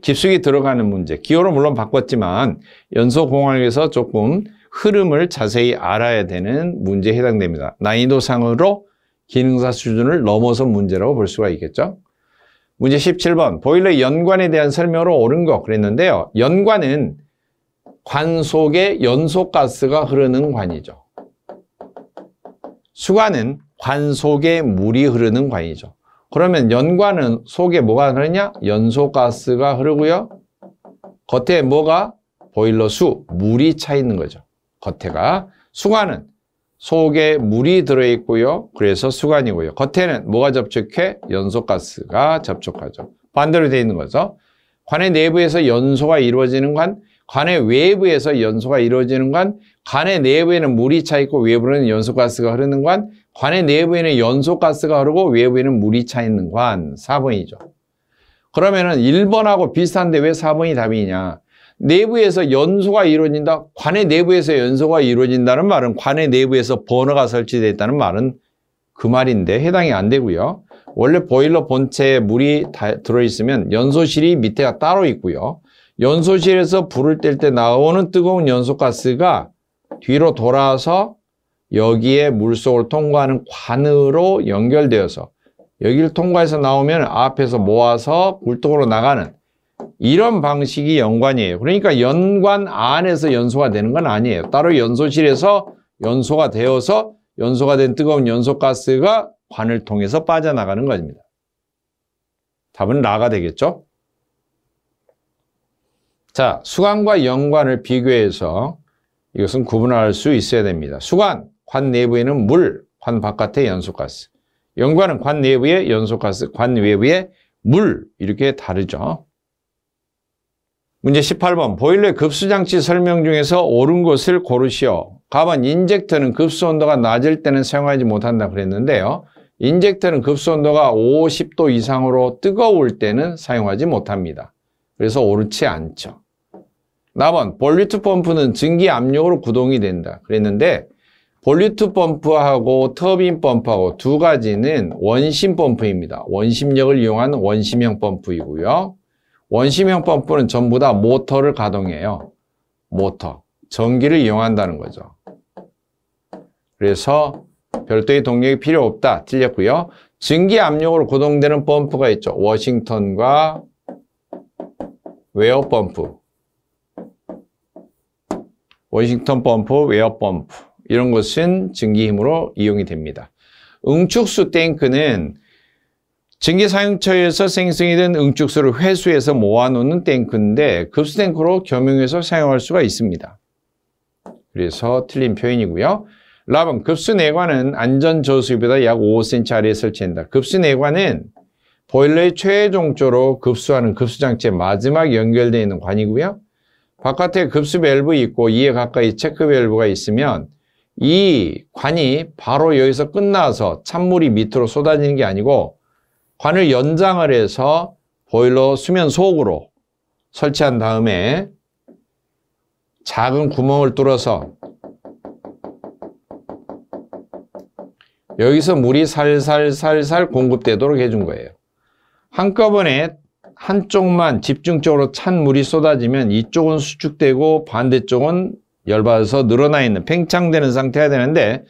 깊숙이 들어가는 문제. 기호로 물론 바꿨지만 연소공학에서 조금 흐름을 자세히 알아야 되는 문제에 해당됩니다. 난이도상으로 기능사 수준을 넘어선 문제라고 볼 수가 있겠죠. 문제 17번 보일러 연관에 대한 설명으로 옳은 거 그랬는데요. 연관은 관 속에 연소가스가 흐르는 관이죠. 수관은 관 속에 물이 흐르는 관이죠. 그러면 연관은 속에 뭐가 흐르냐? 연소가스가 흐르고요. 겉에 뭐가? 보일러 수, 물이 차 있는 거죠. 겉에가. 수관은 속에 물이 들어있고요. 그래서 수관이고요. 겉에는 뭐가 접촉해? 연소가스가 접촉하죠. 반대로 되어 있는 거죠. 관의 내부에서 연소가 이루어지는 관, 관의 외부에서 연소가 이루어지는 관, 관의 내부에는 물이 차 있고 외부에는 연소가스가 흐르는 관, 관의 내부에는 연소가스가 흐르고 외부에는 물이 차 있는 관. 4번이죠. 그러면은 1번하고 비슷한데 왜 4번이 답이냐? 내부에서 연소가 이루어진다. 관의 내부에서 연소가 이루어진다는 말은 관의 내부에서 버너가 설치되어 있다는 말은 그 말인데 해당이 안 되고요. 원래 보일러 본체에 물이 들어있으면 연소실이 밑에가 따로 있고요. 연소실에서 불을 뗄 때 나오는 뜨거운 연소가스가 뒤로 돌아서 여기에 물속을 통과하는 관으로 연결되어서 여기를 통과해서 나오면 앞에서 모아서 굴뚝으로 나가는 이런 방식이 연관이에요. 그러니까 연관 안에서 연소가 되는 건 아니에요. 따로 연소실에서 연소가 되어서 연소가 된 뜨거운 연소가스가 관을 통해서 빠져나가는 겁니다. 답은 라가 되겠죠? 자, 수관과 연관을 비교해서 이것은 구분할 수 있어야 됩니다. 수관, 관 내부에는 물, 관 바깥에 연소가스. 연관은 관 내부에 연소가스, 관 외부에 물, 이렇게 다르죠. 문제 18번, 보일러의 급수장치 설명 중에서 옳은 것을 고르시오. 가번 인젝터는 급수온도가 낮을 때는 사용하지 못한다 그랬는데요. 인젝터는 급수온도가 50도 이상으로 뜨거울 때는 사용하지 못합니다. 그래서 옳지 않죠. 나번, 볼류트 펌프는 증기 압력으로 구동이 된다 그랬는데 볼류트 펌프하고 터빈 펌프하고 두 가지는 원심 펌프입니다. 원심력을 이용한 원심형 펌프이고요. 원심형 펌프는 전부 다 모터를 가동해요. 모터. 전기를 이용한다는 거죠. 그래서 별도의 동력이 필요 없다. 틀렸고요. 증기 압력으로 구동되는 펌프가 있죠. 워싱턴과 웨어 펌프. 워싱턴 펌프, 웨어 펌프. 이런 것은 증기 힘으로 이용이 됩니다. 응축수 탱크는 증기 사용처에서 생성이 된 응축수를 회수해서 모아놓는 탱크인데 급수 탱크로 겸용해서 사용할 수가 있습니다. 그래서 틀린 표현이고요. 라번, 급수 내관은 안전 저수위보다 약 5cm 아래에 설치한다. 급수 내관은 보일러의 최종적으로 급수하는 급수장치의 마지막 연결되어 있는 관이고요. 바깥에 급수 밸브 있고 이에 가까이 체크 밸브가 있으면 이 관이 바로 여기서 끝나서 찬물이 밑으로 쏟아지는 게 아니고 관을 연장을 해서 보일러 수면 속으로 설치한 다음에 작은 구멍을 뚫어서 여기서 물이 살살살살 공급되도록 해준 거예요. 한꺼번에 한쪽만 집중적으로 찬 물이 쏟아지면 이쪽은 수축되고 반대쪽은 열받아서 늘어나 있는 팽창되는 상태가 되는데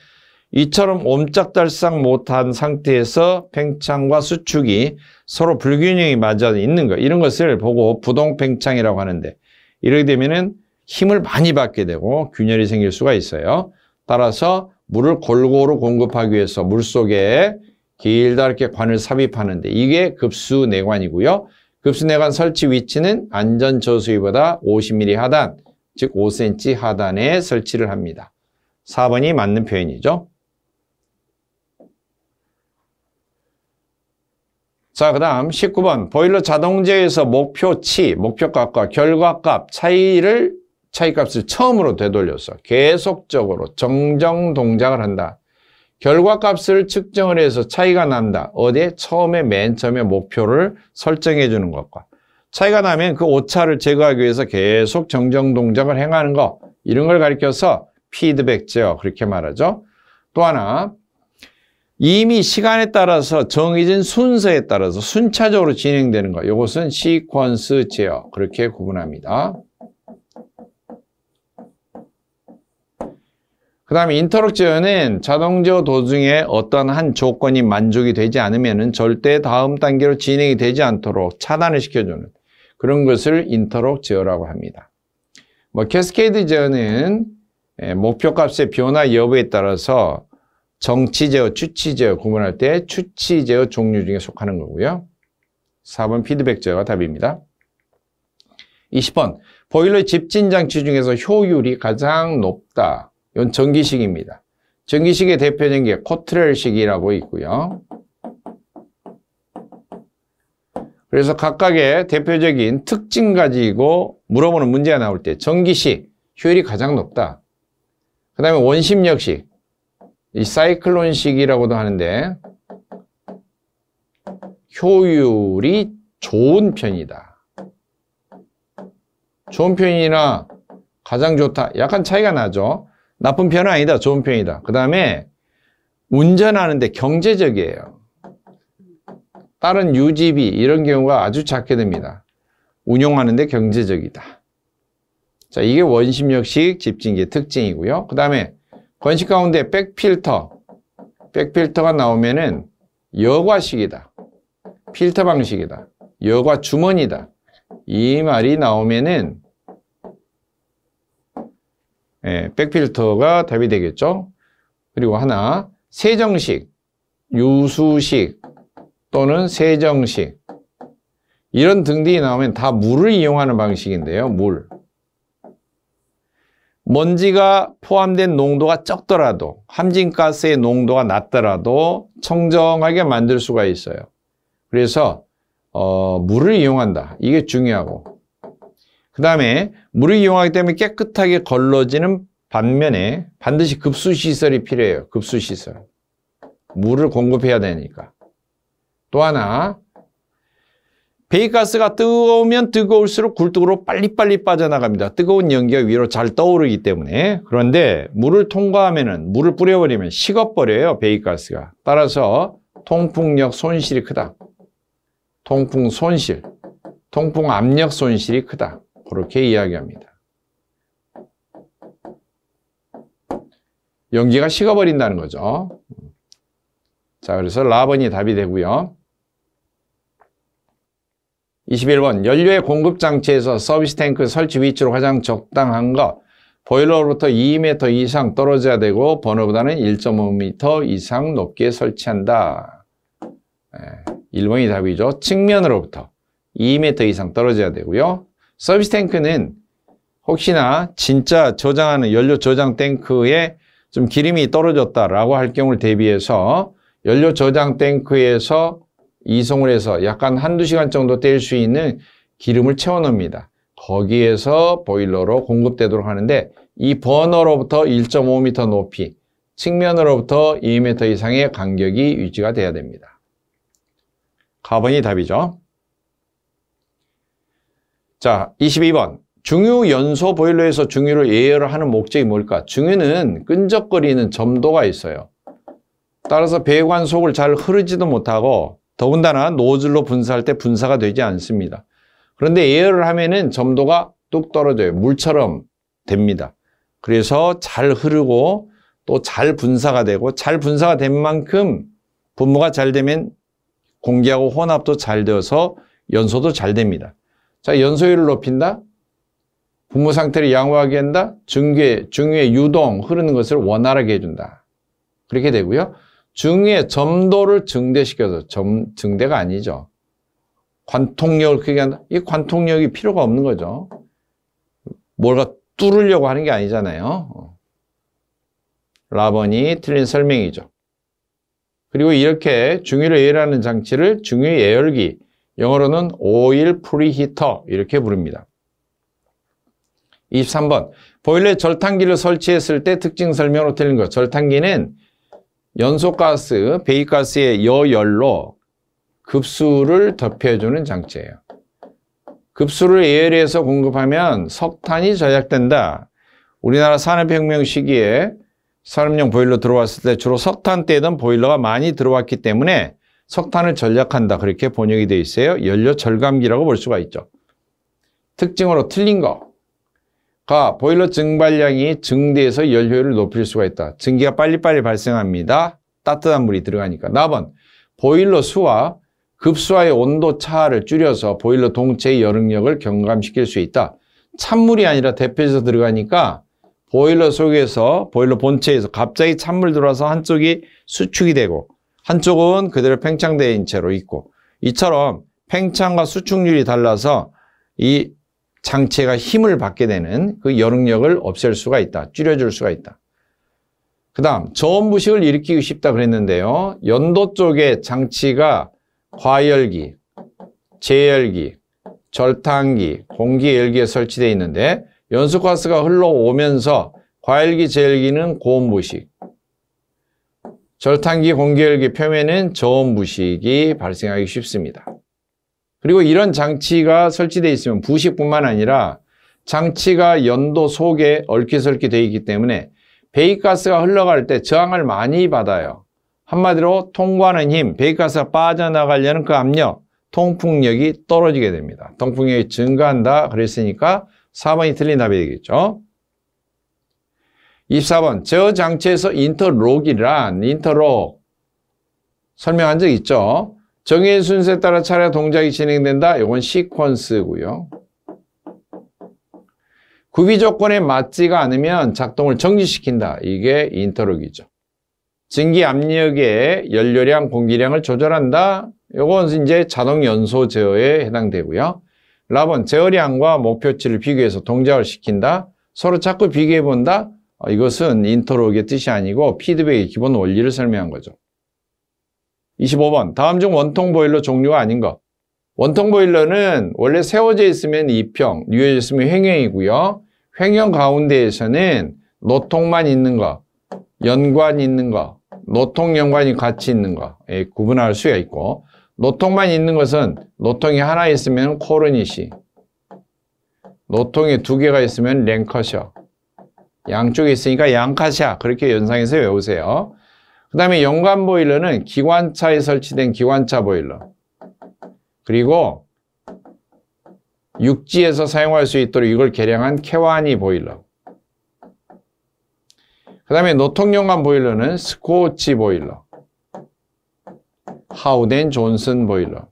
이처럼 옴짝달싹 못한 상태에서 팽창과 수축이 서로 불균형이 맞아 있는 것, 이런 것을 보고 부동팽창이라고 하는데 이렇게 되면은 힘을 많이 받게 되고 균열이 생길 수가 있어요. 따라서 물을 골고루 공급하기 위해서 물속에 길다 이렇게 관을 삽입하는데 이게 급수내관이고요. 급수내관 설치 위치는 안전 저수위보다 50mm 하단, 즉 5cm 하단에 설치를 합니다. 4번이 맞는 표현이죠. 자, 그 다음 19번. 보일러 자동제에서 목표치, 목표값과 결과값 차이값을 처음으로 되돌려서 계속적으로 정정 동작을 한다. 결과값을 측정을 해서 차이가 난다. 어디에? 처음에 맨 처음에 목표를 설정해 주는 것과 차이가 나면 그 오차를 제거하기 위해서 계속 정정 동작을 행하는 것, 이런 걸 가리켜서 피드백 제어, 그렇게 말하죠. 또 하나, 이미 시간에 따라서 정해진 순서에 따라서 순차적으로 진행되는 것, 이것은 시퀀스 제어, 그렇게 구분합니다. 그 다음에 인터럭 제어는 자동제어 도중에 어떤 한 조건이 만족이 되지 않으면 절대 다음 단계로 진행이 되지 않도록 차단을 시켜주는 그런 것을 인터럭 제어라고 합니다. 캐스케이드 제어는 목표값의 변화 여부에 따라서 정치 제어, 추치 제어 구분할 때 추치 제어 종류 중에 속하는 거고요. 4번 피드백 제어가 답입니다. 20번 보일러의 집진 장치 중에서 효율이 가장 높다. 이건 전기식입니다. 전기식의 대표적인 게 코트렐식이라고 있고요. 그래서 각각의 대표적인 특징 가지고 물어보는 문제가 나올 때 전기식 효율이 가장 높다. 그 다음에 원심력식, 이 사이클론식이라고도 하는데 효율이 좋은 편이다. 좋은 편이나 가장 좋다. 약간 차이가 나죠. 나쁜 편은 아니다. 좋은 편이다. 그 다음에 운전하는데 경제적이에요. 다른 유지비 이런 경우가 아주 작게 됩니다. 운용하는데 경제적이다. 자, 이게 원심력식 집진기의 특징이고요. 그 다음에 건식 가운데 백필터가 나오면은 여과식이다. 필터 방식이다. 여과 주머니다. 이 말이 나오면은 백필터가 답이 되겠죠. 그리고 하나, 세정식, 유수식 또는 세정식 이런 등등이 나오면 다 물을 이용하는 방식인데요. 물. 먼지가 포함된 농도가 적더라도 함진가스의 농도가 낮더라도 청정하게 만들 수가 있어요. 그래서 물을 이용한다. 이게 중요하고 그 다음에 물을 이용하기 때문에 깨끗하게 걸러지는 반면에 반드시 급수시설이 필요해요. 급수시설. 물을 공급해야 되니까. 또 하나, 배기가스가 뜨거우면 뜨거울수록 굴뚝으로 빨리빨리 빠져나갑니다. 뜨거운 연기가 위로 잘 떠오르기 때문에. 그런데 물을 통과하면은, 물을 뿌려버리면 식어버려요, 배기가스가. 따라서 통풍력 손실이 크다. 통풍 손실, 통풍 압력 손실이 크다. 그렇게 이야기합니다. 연기가 식어버린다는 거죠. 자, 그래서 라번이 답이 되고요. 21번, 연료의 공급 장치에서 서비스 탱크 설치 위치로 가장 적당한 것. 보일러로부터 2m 이상 떨어져야 되고 번호보다는 1.5m 이상 높게 설치한다. 1번이 답이죠. 측면으로부터 2m 이상 떨어져야 되고요. 서비스 탱크는 혹시나 진짜 저장하는 연료 저장 탱크에 좀 기름이 떨어졌다라고 할 경우를 대비해서 연료 저장 탱크에서 이송을 해서 약간 한두 시간 정도 뗄 수 있는 기름을 채워 넣습니다. 거기에서 보일러로 공급되도록 하는데 이 버너로부터 1.5m 높이, 측면으로부터 2m 이상의 간격이 유지가 돼야 됩니다. 가번이 답이죠. 자, 22번. 중유 연소 보일러에서 중유를 예열을 하는 목적이 뭘까? 중유는 끈적거리는 점도가 있어요. 따라서 배관 속을 잘 흐르지도 못하고 더군다나 노즐로 분사할 때 분사가 되지 않습니다. 그런데 예열을 하면은 점도가 뚝 떨어져요. 물처럼 됩니다. 그래서 잘 흐르고 또 잘 분사가 되고 잘 분사가 된 만큼 분무가 잘 되면 공기하고 혼합도 잘 되어서 연소도 잘 됩니다. 자, 연소율을 높인다? 분무 상태를 양호하게 한다? 중유의 유동, 흐르는 것을 원활하게 해준다. 그렇게 되고요. 중유의 점도를 증대시켜서, 증대가 아니죠. 관통력을 크게 한다? 이 관통력이 필요가 없는 거죠. 뭔가 뚫으려고 하는 게 아니잖아요. 라번이 틀린 설명이죠. 그리고 이렇게 중유를 예열하는 장치를 중유 예열기, 영어로는 오일 프리히터 이렇게 부릅니다. 23번, 보일러에 절탄기를 설치했을 때 특징 설명으로 틀린 것. 절탄기는 연소가스, 배기가스의 여열로 급수를 덮여주는 장치예요. 급수를 예열해서 공급하면 석탄이 절약된다. 우리나라 산업혁명 시기에 산업용 보일러 들어왔을 때 주로 석탄 떼던 보일러가 많이 들어왔기 때문에 석탄을 절약한다. 그렇게 번역이 되어 있어요. 연료 절감기라고 볼 수가 있죠. 특징으로 틀린 거가 보일러 증발량이 증대해서 연료율을 높일 수가 있다. 증기가 빨리빨리 발생합니다. 따뜻한 물이 들어가니까. 4번, 보일러 수와 급수와의 온도 차를 줄여서 보일러 동체의 여름력을 경감시킬 수 있다. 찬물이 아니라 대표해서 들어가니까 보일러 속에서, 보일러 본체에서 갑자기 찬물 들어와서 한쪽이 수축이 되고 한쪽은 그대로 팽창된 채로 있고, 이처럼 팽창과 수축률이 달라서 이 장치가 힘을 받게 되는 그 여름력을 없앨 수가 있다. 줄여줄 수가 있다. 그 다음, 저온부식을 일으키기 쉽다 그랬는데요. 연도 쪽에 장치가 과열기, 제열기, 절탄기, 공기열기에 설치되어 있는데 연소가스가 흘러오면서 과열기, 제열기는 고온부식, 절탄기, 공기열기 표면은 저온부식이 발생하기 쉽습니다. 그리고 이런 장치가 설치되어 있으면 부식뿐만 아니라 장치가 연도 속에 얽히설키 되어 있기 때문에 배기가스가 흘러갈 때 저항을 많이 받아요. 한마디로 통과하는 힘, 배기가스가 빠져나가려는 그 압력, 통풍력이 떨어지게 됩니다. 통풍력이 증가한다 그랬으니까 4번이 틀린 답이 되겠죠. 24번, 제어 장치에서 인터록이란 인터록 설명한 적 있죠. 정해진 순서에 따라 차례 동작이 진행된다. 이건 시퀀스고요. 구비 조건에 맞지가 않으면 작동을 정지시킨다. 이게 인터록이죠. 증기 압력의 연료량, 공기량을 조절한다. 이건 이제 자동 연소 제어에 해당되고요. 라번, 제어량과 목표치를 비교해서 동작을 시킨다. 서로 자꾸 비교해 본다. 이것은 인터록의 뜻이 아니고 피드백의 기본 원리를 설명한 거죠. 25번, 다음 중 원통 보일러 종류가 아닌 것. 원통 보일러는 원래 세워져 있으면 이평, 뉘어져 있으면 횡형이고요. 횡형 가운데에서는 노통만 있는 거, 연관 있는 거, 노통 연관이 같이 있는 거 구분할 수가 있고, 노통만 있는 것은 노통이 하나 있으면 코르니시, 노통이 두 개가 있으면 랭커셔, 양쪽에 있으니까 양카샤, 그렇게 연상해서 외우세요. 그 다음에 연관 보일러는 기관차에 설치된 기관차 보일러, 그리고 육지에서 사용할 수 있도록 이걸 개량한 케와니 보일러, 그 다음에 노통연관 보일러는 스코치 보일러, 하우덴 존슨 보일러,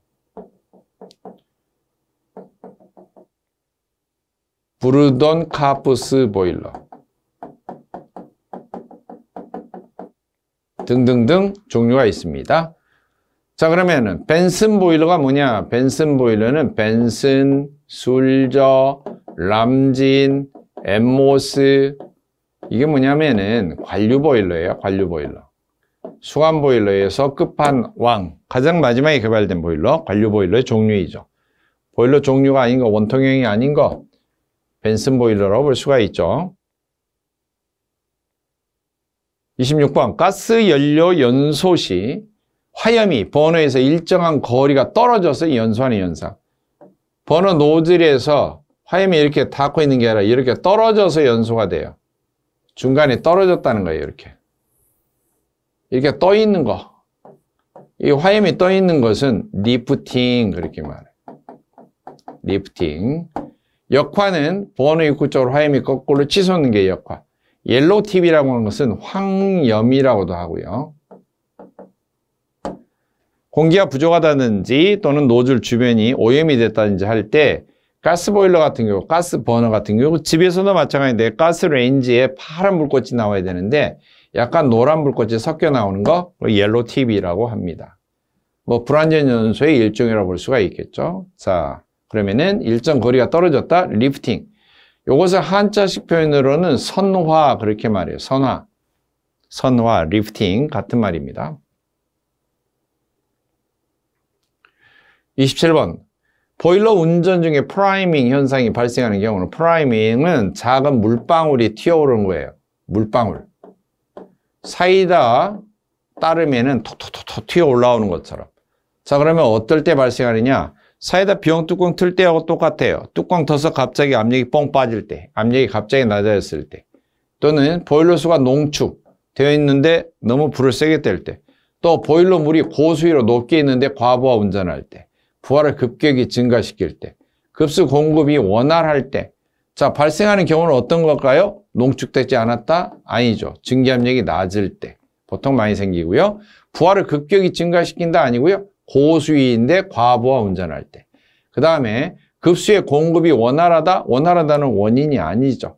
브루돈 카프스 보일러 등등등 종류가 있습니다. 자, 그러면은 벤슨 보일러가 뭐냐? 벤슨 보일러는 벤슨, 술저, 람진, 엠모스, 이게 뭐냐면은 관류 보일러예요. 관류 보일러. 수관 보일러에서 끝판왕, 가장 마지막에 개발된 보일러, 관류 보일러의 종류이죠. 보일러 종류가 아닌 거, 원통형이 아닌 거, 벤슨 보일러라고 볼 수가 있죠. 26번, 가스 연료 연소 시 화염이 버너에서 일정한 거리가 떨어져서 연소하는 현상. 버너 노즐에서 화염이 이렇게 닿고 있는 게 아니라 이렇게 떨어져서 연소가 돼요. 중간에 떨어졌다는 거예요. 이렇게 떠 있는 거. 이 화염이 떠 있는 것은 리프팅, 그렇게 말해요. 리프팅. 역화는 버너 입구 쪽으로 화염이 거꾸로 치솟는 게 역화. 옐로우 팁이라고 하는 것은 황염이라고도 하고요. 공기가 부족하다든지 또는 노즐 주변이 오염이 됐다든지 할 때 가스보일러 같은 경우, 가스 버너 같은 경우, 집에서도 마찬가지인데 가스 레인지에 파란 불꽃이 나와야 되는데 약간 노란 불꽃이 섞여 나오는 거, 옐로우 팁이라고 합니다. 뭐 불완전 연소의 일종이라고 볼 수가 있겠죠. 자, 그러면은 일정 거리가 떨어졌다, 리프팅. 요것을 한자식 표현으로는 선화, 그렇게 말해요. 선화, 리프팅 같은 말입니다. 27번, 보일러 운전 중에 프라이밍 현상이 발생하는 경우는, 프라이밍은 작은 물방울이 튀어오르는 거예요. 물방울. 사이다 따르면은 톡톡톡 튀어 올라오는 것처럼. 자, 그러면 어떨 때 발생하느냐? 사이다 비용 뚜껑 틀 때하고 똑같아요. 뚜껑 터서 갑자기 압력이 뻥 빠질 때, 압력이 갑자기 낮아졌을 때, 또는 보일러수가 농축되어 있는데 너무 불을 세게 뗄 때, 또 보일러 물이 고수위로 높게 있는데 과부하 운전할 때, 부하를 급격히 증가시킬 때, 급수 공급이 원활할 때, 자, 발생하는 경우는 어떤 걸까요? 농축되지 않았다? 아니죠. 증기압력이 낮을 때 보통 많이 생기고요. 부하를 급격히 증가시킨다? 아니고요. 고수위인데 과부하 운전할 때. 그 다음에 급수의 공급이 원활하다? 원활하다는 원인이 아니죠.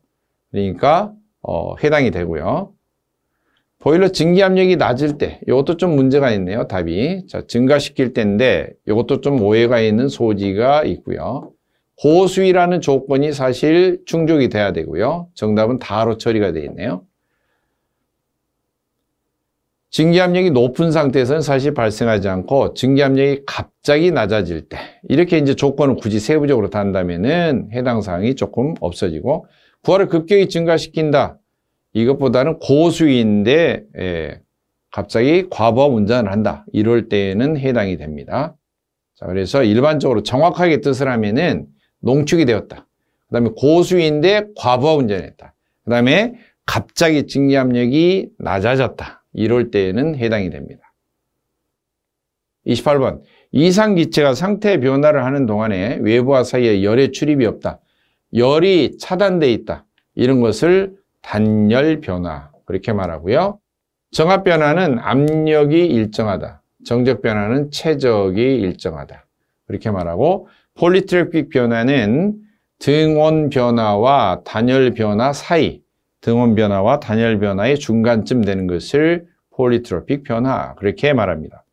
그러니까 해당이 되고요. 보일러 증기압력이 낮을 때, 이것도 좀 문제가 있네요. 답이. 자, 증가시킬 때인데 이것도 좀 오해가 있는 소지가 있고요. 고수위라는 조건이 사실 충족이 돼야 되고요. 정답은 다로 처리가 되어 있네요. 증기압력이 높은 상태에서는 사실 발생하지 않고 증기압력이 갑자기 낮아질 때, 이렇게 이제 조건을 굳이 세부적으로 단다면은 해당 사항이 조금 없어지고, 부하를 급격히 증가시킨다. 이것보다는 고수위인데 갑자기 과부하 운전을 한다. 이럴 때에는 해당이 됩니다. 자, 그래서 일반적으로 정확하게 뜻을 하면은 농축이 되었다. 그 다음에 고수위인데 과부하 운전했다. 그 다음에 갑자기 증기압력이 낮아졌다. 이럴 때에는 해당이 됩니다. 28번. 이상 기체가 상태 변화를 하는 동안에 외부와 사이에 열의 출입이 없다. 열이 차단돼 있다. 이런 것을 단열 변화. 그렇게 말하고요. 정압 변화는 압력이 일정하다. 정적 변화는 최적이 일정하다. 그렇게 말하고, 폴리트로픽 변화는 등원 변화와 단열 변화 사이, 등원 변화와 단열 변화의 중간쯤 되는 것을 폴리트로픽 변화. 그렇게 말합니다.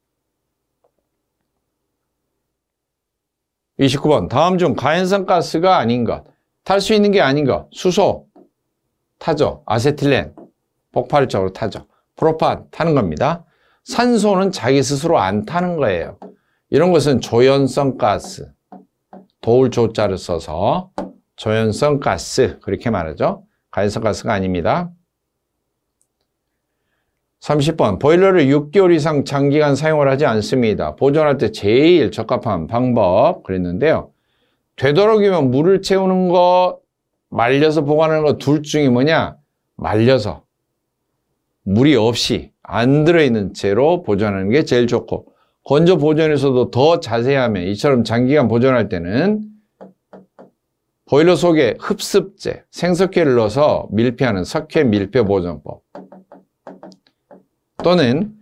29번. 다음 중 가연성 가스가 아닌 것. 탈 수 있는 게 아닌 것. 수소 타죠. 아세틸렌 폭발적으로 타죠. 프로판 타는 겁니다. 산소는 자기 스스로 안 타는 거예요. 이런 것은 조연성 가스. 도울 조자를 써서 조연성 가스 그렇게 말하죠. 가연성 가스가 아닙니다. 30번. 보일러를 6개월 이상 장기간 사용을 하지 않습니다. 보존할 때 제일 적합한 방법 그랬는데요. 되도록이면 물을 채우는 거, 말려서 보관하는 거 둘 중에 뭐냐? 말려서 물이 없이 안 들어있는 채로 보존하는 게 제일 좋고, 건조 보존에서도 더 자세하면 이처럼 장기간 보존할 때는 보일러 속에 흡습제, 생석회를 넣어서 밀폐하는 석회 밀폐 보존법, 또는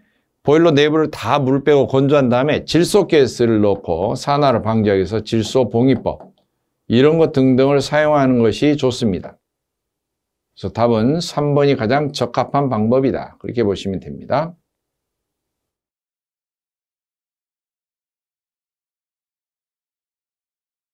보일러 내부를 다 물 빼고 건조한 다음에 질소가스를 넣고 산화를 방지하기 위해서 질소 봉입법, 이런 것 등등을 사용하는 것이 좋습니다. 그래서 답은 3번이 가장 적합한 방법이다. 그렇게 보시면 됩니다.